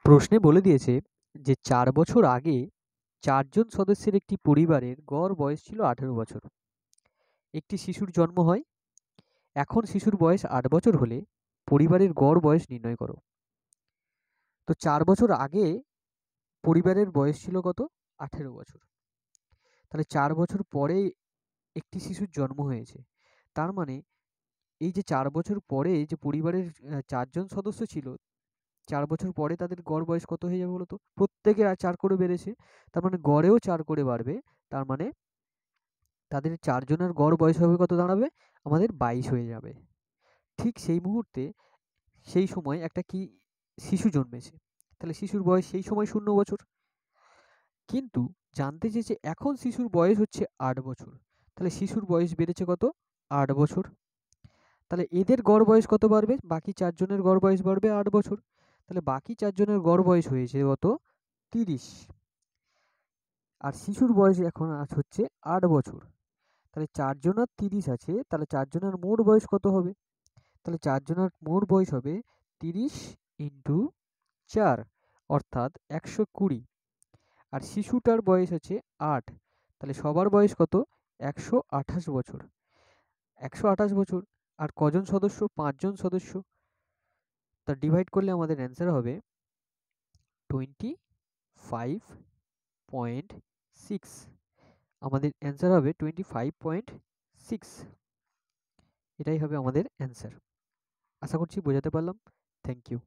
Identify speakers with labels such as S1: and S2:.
S1: প্রশ্নে বলে দিয়েছে যে ৪ বছর আগে ৪ জন সদস্যের একটি পরিবারের গড় বয়স ছিল ১৮ বছর। একটি শিশুর জন্ম হয়। এখন শিশুর বয়স ৮ বছর হলে পরিবারের গড় বয়স নির্ণয় করো। তো ৪ বছর আগে পরিবারের বয়স ছিল কত? ১৮ বছর। তাহলে ৪ বছর পরে একটি শিশুর জন্ম হয়েছে। তার মানে এই যে ৪ বছর পরে যে পরিবারের ৪ জন সদস্য ছিল, ৪ বছর পরে তাদের গড় বয়স কত হয়ে যাবে বলো তো? প্রত্যেকের ৪ করে বেড়েছে। তার মানে গড়েও ৪ করে বাড়বে। তার মানে তাদের ৪ জনের গড় বয়স হবে কত দাঁড়াবে? আমাদের ২২ হয়ে যাবে। ঠিক সেই মুহূর্তে সেই সময় একটা কি শিশু জন্মেছে। তাহলে শিশুর বয়স সেই সময় ০ বছর। কিন্তু জানতে চেয়েছে এখন শিশুর বয়স হচ্ছে ৮ বছর। তাহলে শিশুর বয়স বেড়েছে কত? ৮ বছর। তাহলে এদের গড় বয়স কত বাড়বে? বাকি ৪ জনের গড় বয়স বাড়বে ৮ বছর। তাহলে বাকি ৪ জনের গড় বয়স হয়েছে কত? ৩০। আর শিশুর বয়স এখন হচ্ছে ৮ বছর। তাহলে ৪ জনের ৩০ আছে, তাহলে ৪ জনের মোট বয়স কত হবে? তাহলে ৪ জনের মোট বয়স হবে ৩০ ইন্টু ৪ অর্থাৎ ১২০। আর শিশুটার বয়স হচ্ছে ৮। তাহলে সবার বয়স কত? ১২৮ বছর। ১২৮ বছর। আর কজন সদস্য? ৫ জন সদস্য। তা ডিভাইড করলে আমাদের অ্যান্সার হবে 25.6। আমাদের অ্যান্সার হবে 25.6। এটাই হবে আমাদের অ্যান্সার। আশা করছি বোঝাতে পারলাম। Thank you.